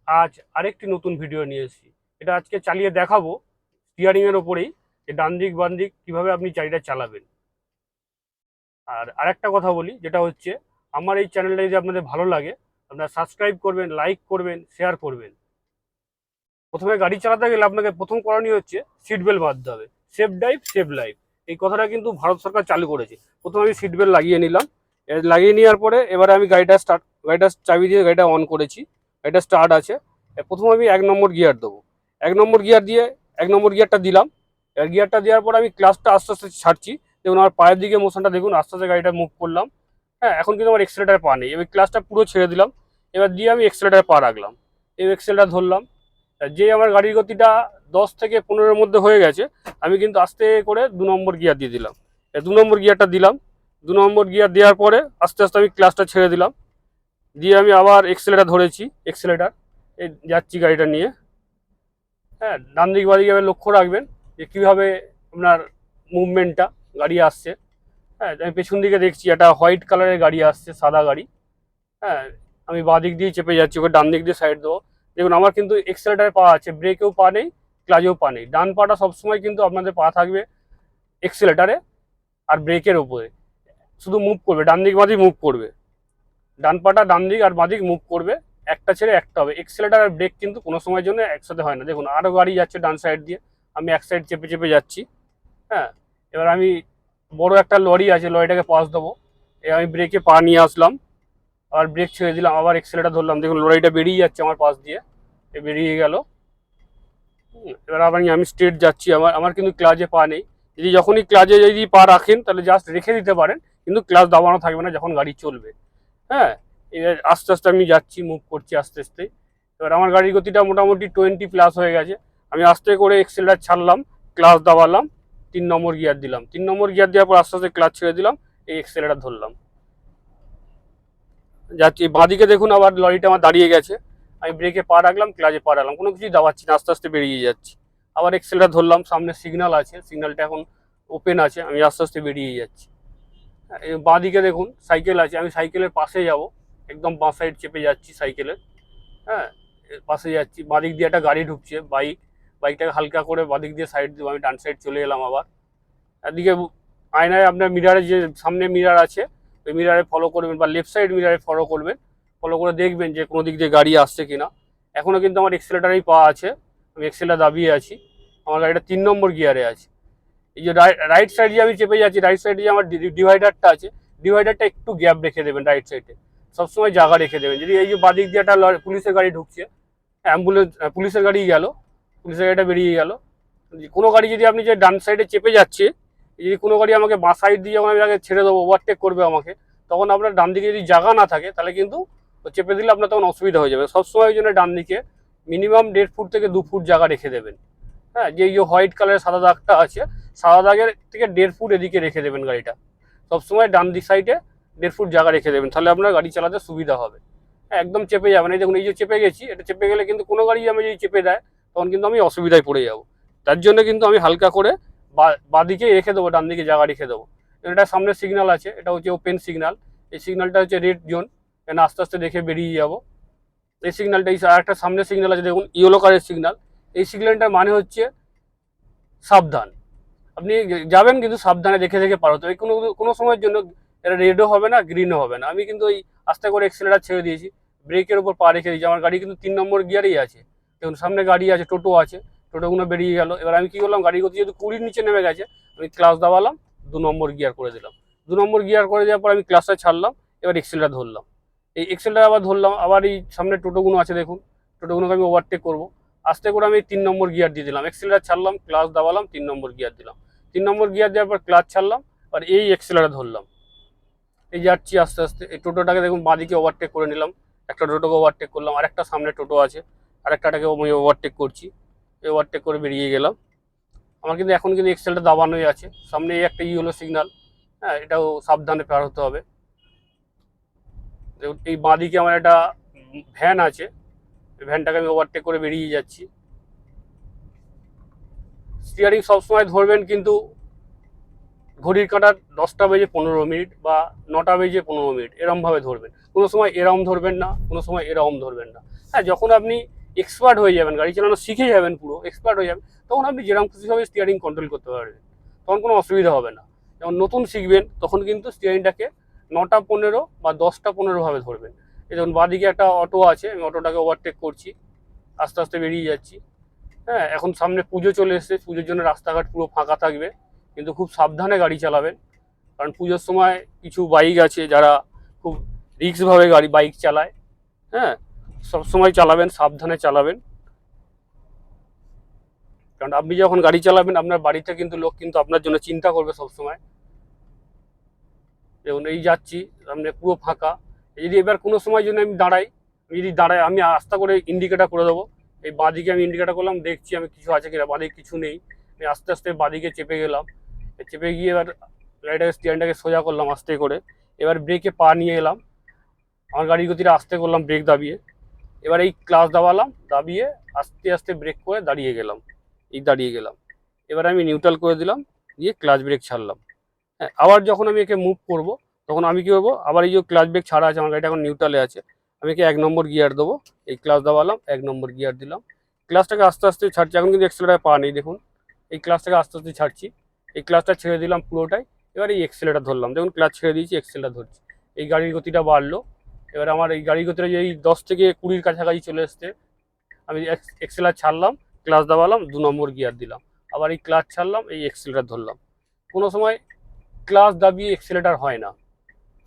আজ আরেকটি নতুন ভিডিও নিয়ে এসেছি। এটা আজকে চালিয়ে দেখাবো স্টিয়ারিংয়ের ওপরেই যে ডান দিক বাম দিক কীভাবে আপনি গাড়িটা চালাবেন। আর আরেকটা কথা বলি, যেটা হচ্ছে আমার এই চ্যানেলটা যদি আপনাদের ভালো লাগে আপনারা সাবস্ক্রাইব করবেন, লাইক করবেন, শেয়ার করবেন। প্রথমে গাড়ি চালাতে গেলে আপনাকে প্রথম করণীয় হচ্ছে সিট বেল্ট বাঁধতে হবে। সেফ ড্রাইভ সেভ লাইফ, এই কথাটা কিন্তু ভারত সরকার চালু করেছে। প্রথমে আমি সিট বেল্ট লাগিয়ে নিলাম। লাগিয়ে নেওয়ার পরে এবারে আমি গাড়িটা চাবি দিয়ে গাড়িটা অন করেছি। গাড়িটা স্টার্ট আছে। প্রথমে আমি 1 নম্বর গিয়ার দেবো। 1 নম্বর গিয়ার দিয়ে 1 নম্বর গিয়ারটা দিলাম। এবার গিয়ারটা দেওয়ার পর আমি ক্লাচটা আস্তে আস্তে ছাড়ছি। দেখুন আমার পায়ের দিকে মোশনটা দেখুন, আস্তে আস্তে গাড়িটা মুভ করলাম। হ্যাঁ, এখন কিন্তু আমার এক্সেলেটারে পা নেই। এবার ক্লাচটা পুরো ছেড়ে দিলাম। এবার দিয়ে আমি এক্সেলেটারে পা রাখলাম। এই এক্সেলেটার ধরলাম। যে আমার গাড়ির গতিটা 10 থেকে 15-এর মধ্যে হয়ে গেছে, আমি কিন্তু আস্তে করে 2 নম্বর গিয়ার দিয়ে দিলাম। 2 নম্বর গিয়ারটা দিলাম। 2 নম্বর গিয়ার দেওয়ার পরে আস্তে আস্তে আমি ক্লাচটা ছেড়ে দিলাম। দিয়ে আমি আবার এক্সেলেটার ধরেছি। এক্সেলেটার এই যাচ্ছি গাড়িটা নিয়ে। হ্যাঁ, ডান দিক বাদিকে এবার লক্ষ্য রাখবেন যে কীভাবে আপনার মুভমেন্টটা গাড়ি আসছে। হ্যাঁ, আমি পেছন দিকে দেখছি একটা হোয়াইট কালারের গাড়ি আসছে, সাদা গাড়ি। হ্যাঁ, আমি বাঁ দিক দিয়ে চেপে যাচ্ছি, ওকে ডান দিক দিয়ে সাইড দেবো। দেখুন আমার কিন্তু এক্সেলেটারে পা আছে, ব্রেকেও পা নেই, ক্লাচেও পা নেই। ডান পাটা সবসময় কিন্তু আপনাদের পা থাকবে এক্সেলেটারে আর ব্রেকের ওপরে, শুধু মুভ করবে, ডান দিক বাঁ দিক মুভ করবে। ডান পাটা ডান দিক আর বাঁ দিক মুভ করবে, একটা ছেড়ে একটা হবে। এক্সেলেটার আর ব্রেক কিন্তু কোনো সময়ের জন্য একসাথে হয় না। দেখুন আরও গাড়ি যাচ্ছে ডান সাইড দিয়ে, আমি এক সাইড চেপে চেপে যাচ্ছি। হ্যাঁ, এবার আমি বড় একটা লরি আছে, লরিটাকে পাস দেবো। আমি ব্রেকে পা নিয়ে আসলাম, আবার ব্রেক ছেড়ে দিলাম, আবার এক্সেলেটার ধরলাম। দেখুন লরিটা বেরিয়ে যাচ্ছে আমার পাশ দিয়ে, বেরিয়ে গেল। এবার আবার আমি স্ট্রেট যাচ্ছি। আমার আমার কিন্তু ক্লাচে পা নেই। যদি যখনই ক্লাচে যদি পা রাখেন তাহলে জাস্ট রেখে দিতে পারেন, কিন্তু ক্লাচ দাবানো থাকবে না যখন গাড়ি চলবে। হ্যাঁ, এবার আস্তে আস্তে আমি যাচ্ছি, মুভ করছি আস্তে আস্তে। এবার আমার গাড়ির গতিটা মোটামুটি 20+ হয়ে গেছে। আমি আস্তে করে এক্সেলেটার ছাড়লাম, ক্লাচ দাবালাম, 3 নম্বর গিয়ার দিলাম। 3 নম্বর গিয়ার দেওয়ার পর আস্তে আস্তে ক্লাচ ছেড়ে দিলাম, এই এক্সেলেটার ধরলাম, যাচ্ছি। বাঁদিকে দেখুন আবার লরিটা আমার দাঁড়িয়ে গেছে। আমি ব্রেকে পা রাখলাম, ক্লাচে পা রাখলাম, কোনো কিছুই দাবাচ্ছি না, আস্তে আস্তে বেরিয়ে যাচ্ছি। আবার এক্সেলেটার ধরলাম, সামনে সিগন্যাল আছে, সিগন্যালটা এখন ওপেন আছে, আমি আস্তে আস্তে বেরিয়ে যাচ্ছি। বাঁদিকে দেখুন সাইকেল আছে, আমি সাইকেলের পাশে যাব, একদম বাঁ সাইড চেপে যাচ্ছি সাইকেলের। হ্যাঁ, পাশে যাচ্ছি। বাঁদিক দিয়ে একটা গাড়ি ঢুকছে, বাইকটাকে হালকা করে বাঁদিক দিয়ে সাইড দেবো, আমি ডান সাইড চলে এলাম। আবার এদিকে আয়নায় আপনার মিরারে, যে সামনে মিরার আছে, ওই মিরারে ফলো করবেন, বা লেফট সাইড মিরারে ফলো করে দেখবেন যে কোনো দিক দিয়ে গাড়ি আসছে কিনা। এখনও কিন্তু আমার এক্সেলেটারেই পা আছে, আমি এক্সেলেটার দাবিয়ে আছি। আমার গাড়িটা 3 নম্বর গিয়ারে আছে। এই যে রাইট সাইড দিয়ে আমি চেপে যাচ্ছি, রাইট সাইডে যে আমার ডিভাইডারটা আছে, ডিভাইডারটা একটু গ্যাপ রেখে দেবেন রাইট সাইডে, সবসময় জায়গা রেখে দেবেন। যদি এই যে বাদিক দিয়ে একটা পুলিশের গাড়ি ঢুকছে, অ্যাম্বুলেন্স, পুলিশের গাড়ি গেল, পুলিশের গাড়িটা বেরিয়ে গেল। কোনো গাড়ি যদি আপনি যে ডান সাইডে চেপে যাচ্ছে, যদি কোনো গাড়ি আমাকে বাঁ সাইড দিয়ে যখন আমি তাকে ছেড়ে দেবো, ওভারটেক করবে আমাকে, তখন আপনার ডান দিকে যদি জায়গা না থাকে তাহলে কিন্তু চেপে দিলে আপনার তখন অসুবিধা হয়ে যাবে। সবসময় ওই জন্য ডান দিকে মিনিমাম 1.5 ফুট থেকে 2 ফুট জায়গা রেখে দেবেন। হ্যাঁ, যে হোয়াইট কালারের সাদা দাগটা আছে, সাদা দাগের থেকে 1.5 ফুট এদিকে রেখে দেবেন গাড়িটা। সবসময় ডান দিক সাইডে 1.5 ফুট জায়গা রেখে দেবেন, তাহলে আপনার গাড়ি চালাতে সুবিধা হবে। হ্যাঁ, একদম চেপে যাবেন। এই দেখুন এই যে চেপে গেছি, এটা চেপে গেলে কিন্তু কোনো গাড়ি আমি যদি চেপে দেয় তখন কিন্তু আমি অসুবিধায় পড়ে যাব। তার জন্য কিন্তু আমি হালকা করে বাদিকে রেখে দেবো, ডান দিকে জায়গা রেখে দেবো। এটা সামনে সিগন্যাল আছে, এটা হচ্ছে ওপেন সিগন্যাল। এই সিগন্যালটা হচ্ছে রেড জোন, এখানে আস্তে আস্তে দেখে বেরিয়ে যাব। এই সিগন্যালটা, এই একটা সামনে সিগন্যাল আছে দেখুন, ইয়েলো কালারের সিগন্যাল। এই সিগন্যালটার মানে হচ্ছে সাবধান। আপনি যাবেন কিন্তু সাবধানে দেখে দেখে পার হতে হবে। কোনো কোনো সময়ের জন্য এটা রেডও হবে না, গ্রিনও হবে না। আমি কিন্তু ওই আস্তে করে এক্সেলেটার ছেড়ে দিয়েছি, ব্রেকের উপর পা রেখে দিয়েছি। আমার গাড়ি কিন্তু 3 নম্বর গিয়ারেই আছে। দেখুন সামনে গাড়ি আছে, টোটো আছে, টোটোগুলো বেরিয়ে গেল। এবার আমি কী করলাম, গাড়ির গতি যেহেতু 20-র নিচে নেমে গেছে, আমি ক্লাচ দাবালাম, 2 নম্বর গিয়ার করে দিলাম। 2 নম্বর গিয়ার করে দেওয়ার পর আমি ক্লাচটা ছাড়লাম, এবার এক্সেলেটার ধরলাম। এই এক্সেলটার আবার ধরলাম, আবার এই সামনে টোটোগুলো আছে দেখুন, টোটোগুলোকে আমি ওভারটেক করবো। আস্তে করে আমি 3 নম্বর গিয়ার দিয়ে দিলাম, এক্সেলেটার ছাড়লাম, ক্লাচ দাবালাম, 3 নম্বর গিয়ার দিলাম। 3 নম্বর গিয়ার দেওয়ার পর ক্লাচ ছাড়লাম, আর এই এক্সেলেটার ধরলাম, এই যাচ্ছি আস্তে আস্তে। এই টোটোটাকে দেখুন বাঁদিকে ওভারটেক করে নিলাম, একটা টোটোকে ওভারটেক করলাম, আর একটা সামনে টোটো আছে, আরেকটাকে আমি ওভারটেক করছি। এই ওভারটেক করে বেরিয়ে গেলাম। আমার কিন্তু এখন কিন্তু এক্সেলটা দাবানোই আছে। সামনে এই একটা ইয়েলো সিগন্যাল, হ্যাঁ, এটাও সাবধানে পার হতে হবে। এই বাঁদিকে আমার একটা ভ্যান আছে, ভ্যানটাকে আমি ওভারটেক করে বেরিয়ে যাচ্ছি। স্টিয়ারিং সবসময় ধরবেন কিন্তু ঘড়ির কাঁটার 10টা বেজে 15 মিনিট বা 9টা বেজে 15 মিনিট এরমভাবে ধরবেন। কোনো সময় এরম ধরবেন না, কোনো সময় এরম ধরবেন না। হ্যাঁ, যখন আপনি এক্সপার্ট হয়ে যাবেন, গাড়ি চালানো শিখে যাবেন, পুরো এক্সপার্ট হয়ে যাবেন, তখন আপনি যেরকম খুশিভাবে স্টিয়ারিং কন্ট্রোল করতে পারবেন, তখন কোনো অসুবিধা হবে না। যখন নতুন শিখবেন তখন কিন্তু স্টিয়ারিংটাকে 9টা 15 বা 10টা 15 ভাবে ধরবেন। এই যেমন বাঁদিকে একটা অটো আছে, আমি অটোটাকে ওভারটেক করছি, আস্তে আস্তে বেরিয়ে যাচ্ছি। হ্যাঁ, এখন সামনে পুজো চলে এসছে, পুজোর জন্য রাস্তাঘাট পুরো ফাঁকা থাকবে, কিন্তু খুব সাবধানে গাড়ি চালাবেন, কারণ পুজোর সময় কিছু বাইক আছে যারা খুব রিস্কভাবে বাইক চালায়। হ্যাঁ, সবসময় চালাবেন, সাবধানে চালাবেন, কারণ আপনি যখন গাড়ি চালাবেন আপনার বাড়িতে কিন্তু লোক কিন্তু আপনার জন্য চিন্তা করবে সবসময়। দেখুন এই যাচ্ছি, সামনে পুরো ফাঁকা। যদি এবার কোনো সময় জন্য আমি দাঁড়াই, আমি আস্তে করে ইন্ডিকেটার করে দেবো। এই বাঁদিকে আমি ইন্ডিকেটার করলাম, দেখছি আমি কিছু আছে কিনা, বাঁদিকে কিছু নেই, আমি আস্তে আস্তে বাঁদিকে চেপে গেলাম। চেপে গিয়ে এবার গাড়িটাকে স্টিয়ারিংটাকে সোজা করলাম আস্তে করে, এবার ব্রেকে পা নিয়ে এলাম, আমার গাড়ির গতিটা আস্তে করলাম ব্রেক দাবিয়ে, এবার এই ক্লাচ দাবালাম, দাবিয়ে আস্তে আস্তে ব্রেক করে দাঁড়িয়ে গেলাম। এবার আমি নিউট্রাল করে দিলাম, দিয়ে ক্লাচ ব্রেক ছাড়লাম। হ্যাঁ, আবার যখন আমি একে মুভ করব তখন আমি কি করবো, আবার এই যে ক্লাচ ব্রেক ছাড়া আছে, আমার গাড়িটা এখন নিউট্রালে আছে, আমি একে 1 নম্বর গিয়ার দেবো, এই ক্লাচ দাবালাম, 1 নম্বর গিয়ার দিলাম, ক্লাচটাকে আস্তে আস্তে ছাড়ছি, এখন কিন্তু এক্সেলেটার পা নেই, দেখুন এই ক্লাচটাকে আস্তে আস্তে ছাড়ছি, এই ক্লাচটা ছেড়ে দিলাম পুরোটাই, এবার এই এক্সেলেটার ধরলাম, দেখুন ক্লাচ ছেড়ে দিয়েছি, এক্সেলেটার ধরছি, এই গাড়ির গতিটা বাড়লো। এবার আমার এই গাড়ির গতিটা এই 10 থেকে 20 কাছাকাছি চলে এসছে, আমি এক্সেলার ছাড়লাম, ক্লাচ দাবালাম, 2 নম্বর গিয়ার দিলাম, আবার এই ক্লাচ ছাড়লাম, এই এক্সেলেটার ধরলাম। কোনো সময় ক্লাচ দাবিয়ে এক্সেলেটার হয় না।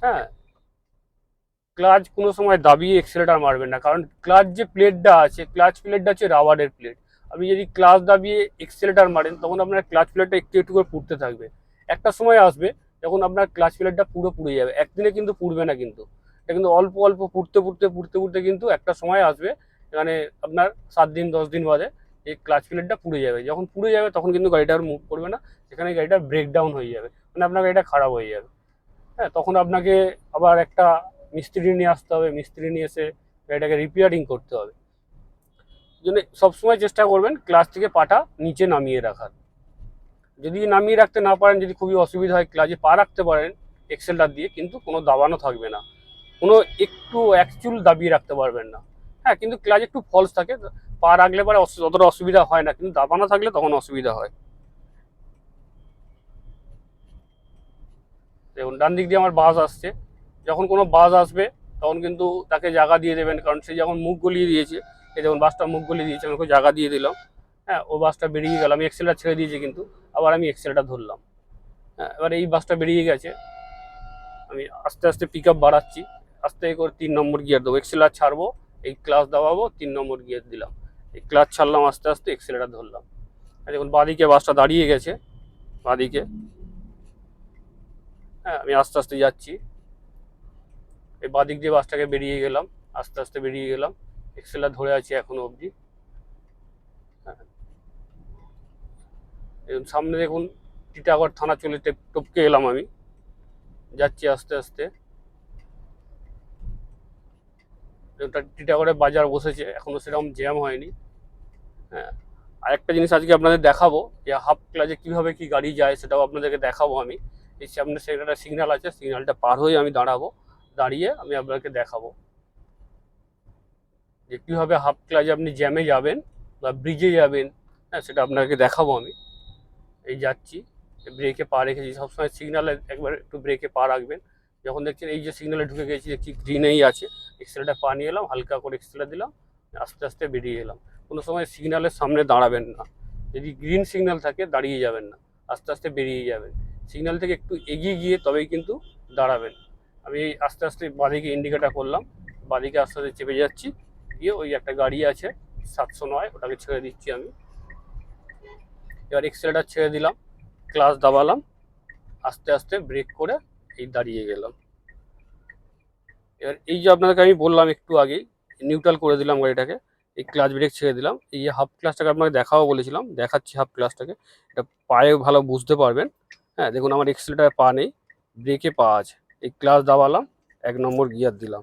হ্যাঁ, ক্লাচ কোনো সময় দাবিয়ে এক্সেলেটার মারবেন না, কারণ ক্লাচ যে প্লেটটা আছে, ক্লাচ প্লেটটা হচ্ছে রাবারের প্লেট। আপনি যদি ক্লাচ দাবিয়ে এক্সেলেটার মারেন তখন আপনার ক্লাচ প্লেটটা একটু একটু করে পুড়তে থাকবে। একটা সময় আসবে যখন আপনার ক্লাচ প্লেটটা পুরো পুড়ে যাবে, একদিনে কিন্তু পুড়বে না, কিন্তু এটা কিন্তু অল্প অল্প পুড়তে কিন্তু একটা সময় আসবে, এখানে আপনার 7 দিন 10 দিন বাদে এই ক্লাচ প্লেটটা পুড়ে যাবে। যখন পুড়ে যাবে তখন কিন্তু গাড়িটা আর মুভ করবে না, সেখানে গাড়িটা ব্রেকডাউন হয়ে যাবে, মানে আপনার গাড়িটা খারাপ হয়ে যাবে। হ্যাঁ, তখন আপনাকে আবার একটা মিস্ত্রি নিয়ে আসতে হবে, মিস্ত্রি নিয়ে এসে গাড়িটাকে রিপেয়ারিং করতে হবে। জন্য সবসময় চেষ্টা করবেন ক্লাচ থেকে পাটা নিচে নামিয়ে রাখার। যদি নামিয়ে রাখতে না পারেন, যদি খুবই অসুবিধা হয়, ক্লাচে পা রাখতে পারেন এক্সেলটার দিয়ে, কিন্তু কোনো দাবানো থাকবে না, কোনো একটু অ্যাকচুয়াল দাবিয়ে রাখতে পারবেন না। হ্যাঁ, কিন্তু ক্লাচ একটু ফলস থাকে, পা রাখলে পরে অতটা অসুবিধা হয় না, কিন্তু দাবানো থাকলে তখন অসুবিধা হয়। দেখুন ডান দিক দিয়ে আমার বাস আসছে, যখন কোনো বাস আসবে তখন কিন্তু তাকে জায়গা দিয়ে দেবেন, কারণ সে যখন মুখ গলিয়ে দিয়েছে, এই দেখুন বাসটা মুখ গলিয়ে দিয়েছে, আমি ওকে জায়গা দিয়ে দিলাম। হ্যাঁ, ও বাসটা বেরিয়ে গেল, আমি এক্সেলটা ছেড়ে দিয়েছি কিন্তু আবার আমি এক্সেলটা ধরলাম। হ্যাঁ, এবার এই বাসটা বেরিয়ে গেছে, আমি আস্তে আস্তে পিক আপ বাড়াচ্ছি, আস্তে করে 3 নম্বর গিয়ার দেবো, এক্সেলার ছাড়বো, এই ক্লাচ দাবাবো, 3 নম্বর গিয়ার দিলাম, এই ক্লাচ ছাড়লাম, আস্তে আস্তে এক্সেলটা ধরলাম। দেখুন বাঁদিকে বাসটা দাঁড়িয়ে গেছে, বাঁদিকে। হ্যাঁ, আমি আস্তে আস্তে যাচ্ছি, এই বাঁদিক দিয়ে বাসটাকে বেরিয়ে গেলাম, আস্তে আস্তে বেরিয়ে গেলাম, এক্সেলার ধরে আছি এখনো অবধি। হ্যাঁ, সামনে দেখুন টিটাগড় থানা চলে টপকে এলাম, আমি যাচ্ছি আস্তে আস্তে। টিটাগড়ে বাজার বসেছে, এখনো সেরকম জ্যাম হয়নি। হ্যাঁ, আরেকটা জিনিস আজকে আপনাদের দেখাবো, যে হাফ ক্লাচে কীভাবে কি গাড়ি যায় সেটাও আপনাদেরকে দেখাবো আমি। এই সামনে সেখানে সিগন্যাল আছে, সিগন্যালটা পার হয়ে আমি দাঁড়াবো, দাঁড়িয়ে আমি আপনাকে দেখাবো যে কীভাবে হাফ ক্লাচে আপনি জ্যামে যাবেন বা ব্রিজে যাবেন। হ্যাঁ, সেটা আপনাকে দেখাবো আমি। এই যাচ্ছি, ব্রেকে পা রেখেছি, সবসময় সিগন্যালে একবার একটু ব্রেকে পা রাখবেন। যখন দেখছেন এই যে সিগন্যালে ঢুকে গেছি, দেখছি গ্রিনেই আছে, এক্সেলটা পা নিয়ে এলাম, হালকা করে এক্সেলটা দিলাম, আস্তে আস্তে বেরিয়ে এলাম। কোনো সময় সিগন্যালের সামনে দাঁড়াবেন না, যদি গ্রিন সিগন্যাল থাকে দাঁড়িয়ে যাবেন না, আস্তে আস্তে বেরিয়ে যাবেন, সিগন্যাল থেকে একটু এগিয়ে গিয়ে তবেই কিন্তু দাঁড়াবেন। আমি আস্তে আস্তে বাঁদিকে ইন্ডিকেটার করলাম, বাঁদিকে আস্তে আস্তে চেপে যাচ্ছি, গিয়ে ওই একটা গাড়ি আছে 709, ওটাকে ছেড়ে দিচ্ছি আমি। এবার এক্সেলটার ছেড়ে দিলাম, ক্লাচ দাবালাম, আস্তে আস্তে ব্রেক করে এই দাঁড়িয়ে গেলাম। এবার এই যে আপনাদেরকে আমি বললাম একটু আগেই, নিউট্রাল করে দিলাম গাড়িটাকে, এই ক্লাচ ব্রেক ছেড়ে দিলাম, এই যে হাফ ক্লাচটাকে আপনাকে দেখাবো বলেছিলাম, দেখাচ্ছি হাফ ক্লাচটাকে, এটা পায়ে ভালো বুঝতে পারবেন। হ্যাঁ, দেখুন আমার এক্সেলটায় পা নেই, ব্রেকে পা আছে, এই ক্লাচ দাবালাম, 1 নম্বর গিয়ার দিলাম।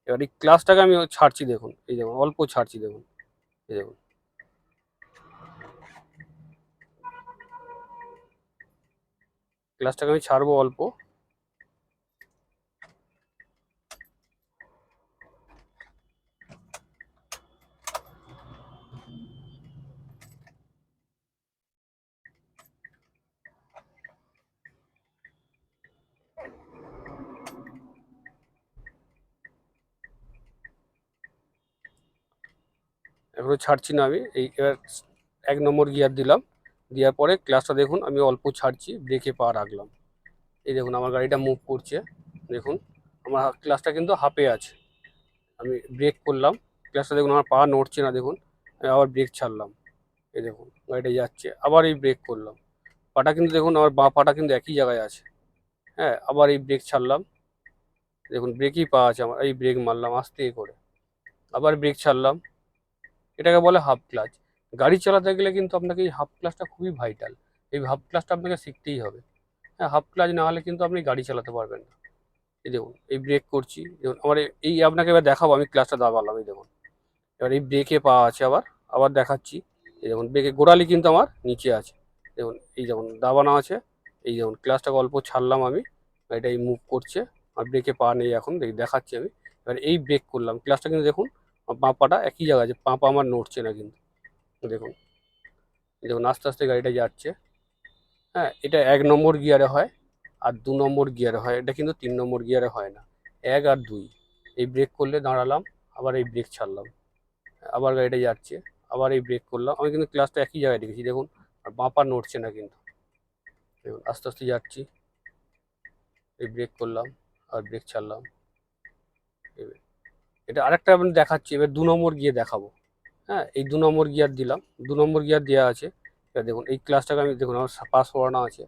এবার এই ক্লাচটাকে আমি ছাড়ছি, দেখুন এই দেখুন অল্প ছাড়ছি, দেখুন এই দেখুন ক্লাচটাকে আমি ছাড়বো অল্প। এখনো ছাড়ছি না আমি। এবার 1 নম্বর গিয়ার দিলাম, দেওয়ার পরে ক্লাসটা দেখুন আমি অল্প ছাড়ছি, ব্রেকে পা রাখলাম। এই দেখুন আমার গাড়িটা মুভ করছে। দেখুন আমার ক্লাসটা কিন্তু হাফে আছে। আমি ব্রেক করলাম, ক্লাসটা দেখুন আমার পা নড়ছে না। দেখুন আমি আবার ব্রেক ছাড়লাম, এই দেখুন গাড়িটা যাচ্ছে। আবার এই ব্রেক করলাম, পাটা কিন্তু দেখুন আমার বাঁ পাটা কিন্তু একই জায়গায় আছে। হ্যাঁ, আবার এই ব্রেক ছাড়লাম, দেখুন ব্রেকই পা আছে আমার। এই ব্রেক মারলাম আস্তে করে, আবার ব্রেক ছাড়লাম। এটাকে বলে হাফ ক্লাচ। গাড়ি চালাতে গেলে কিন্তু আপনাকে এই হাফ ক্লাচটা খুবই ভাইটাল। এই হাফ ক্লাচটা আপনাকে শিখতেই হবে। হ্যাঁ, হাফ ক্লাচ না হলে কিন্তু আপনি গাড়ি চালাতে পারবেন না। এই দেখুন এই ব্রেক করছি, দেখুন আমার এই আপনাকে এবার দেখাবো আমি ক্লাচটা দাবালাম। এই দেখুন এবার এই ব্রেকে পা আছে, আবার আবার দেখাচ্ছি। এই দেখুন ব্রেকে গোড়ালি কিন্তু আমার নিচে আছে। দেখুন এই যেমন দাবানো আছে। এই যেমন ক্লাচটাকে অল্প ছাড়লাম আমি, এটা এই মুভ করছে। আর ব্রেকে পা নেই এখন, দেখাচ্ছি আমি। এবার এই ব্রেক করলাম, ক্লাচটা কিন্তু দেখুন পা পাটা একই জায়গায় আছে, পা আমার নড়ছে না কিন্তু। দেখুন দেখুন আস্তে আস্তে গাড়িটা যাচ্ছে। হ্যাঁ, এটা 1 নম্বর গিয়ারে হয় আর 2 নম্বর গিয়ারে হয়, এটা কিন্তু 3 নম্বর গিয়ারে হয় না। 1 আর 2 এই ব্রেক করলে দাঁড়ালাম, আবার এই ব্রেক ছাড়লাম, আবার গাড়িটা যাচ্ছে। আবার এই ব্রেক করলাম, আমি কিন্তু ক্লাসটা একই জায়গায় রেখেছি দেখুন। আর বাঁ পা নড়ছে না কিন্তু। দেখুন আস্তে আস্তে যাচ্ছি, এই ব্রেক করলাম আর ব্রেক ছাড়লাম। এটা আরেকটা আমি দেখাচ্ছি, এবার 2 নম্বর গিয়ে দেখাবো। হ্যাঁ, এই 2 নম্বর গিয়ার দিলাম, 2 নম্বর গিয়ার দেওয়া আছে। এবার দেখুন এই ক্লাসটাকে আমি দেখুন আমার পাস পড়ানো আছে।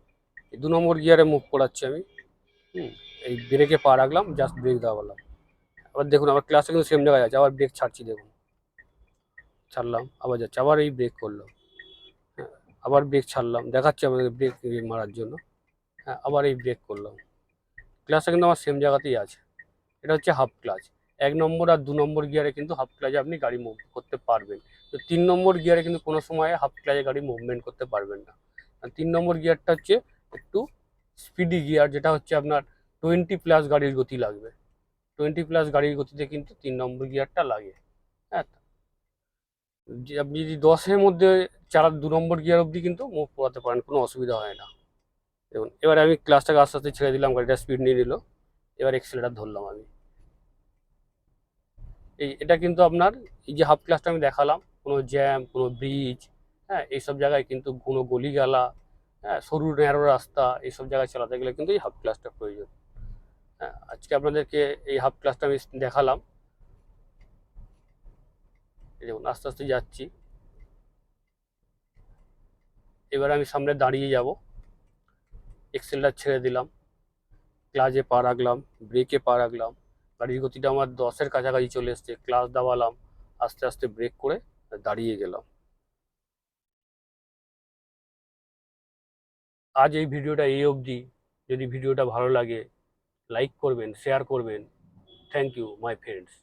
এই 2 নম্বর গিয়ারে মুভ করাচ্ছি আমি। এই ব্রেকে পা রাখলাম, জাস্ট ব্রেক দাবালাম। আবার দেখুন আমার ক্লাসটা কিন্তু সেম জায়গায় আছে, আবার ব্রেক ছাড়ছি দেখুন, ছাড়লাম আবার যাচ্ছে, আবার এই ব্রেক করলাম। হ্যাঁ, আবার ব্রেক ছাড়লাম, দেখাচ্ছি আমাদের ব্রেক মারার জন্য। হ্যাঁ, আবার এই ব্রেক করলাম। ক্লাসটা কিন্তু আমার সেম জায়গাতেই আছে। এটা হচ্ছে হাফ ক্লাচ। 1 নম্বর আর 2 নম্বর গিয়ারে কিন্তু হাফ ক্লাচে আপনি গাড়ি মুভ করতে পারবেন। তো 3 নম্বর গিয়ারে কিন্তু কোনো সময় হাফ ক্লাচে গাড়ি মুভমেন্ট করতে পারবেন না। আর 3 নম্বর গিয়ারটা হচ্ছে একটু স্পিডি গিয়ার, যেটা হচ্ছে আপনার 20+ গাড়ির গতি লাগবে। 20+ গাড়ির গতিতে কিন্তু 3 নম্বর গিয়ারটা লাগে। হ্যাঁ, যে আপনি যদি 10-এর মধ্যে 2 নম্বর গিয়ার অবধি কিন্তু মুভ করাতে পারেন, কোনো অসুবিধা হয় না। দেখুন এবারে আমি ক্লাসটাকে আস্তে আস্তে ছেড়ে দিলাম, গাড়িটা স্পিড নিয়ে নিল। এবার এক্সেলেটার ধরলাম আমি। এটা কিন্তু আপনার এই যে হাফ ক্লাসটা আমি দেখালাম, কোনো জ্যাম, কোনো ব্রিজ, হ্যাঁ এইসব জায়গায় কিন্তু কোনো গলিগালা, হ্যাঁ সরু ন্যারো রাস্তা, এইসব জায়গায় চালাতে গেলে কিন্তু এই হাফ ক্লাসটা প্রয়োজন। হ্যাঁ, আজকে আপনাদেরকে এই হাফ ক্লাসটা আমি দেখালাম। এই দেখুন আস্তে আস্তে যাচ্ছি, এবার আমি সামনে দাঁড়িয়ে যাব, এক্সেলটা ছেড়ে দিলাম, ক্লাচে পা রাখলাম, ব্রেকে পা রাখলাম। গাড়ির গতিটা আমার 10-এর কাছাকাছি চলে এসছে, ক্লাচ দাবালাম, আস্তে আস্তে ব্রেক করে দাঁড়িয়ে গেলাম। আজ এই ভিডিওটা এই অবধি। যদি ভিডিওটা ভালো লাগে লাইক করবেন, শেয়ার করবেন। Thank you my friends.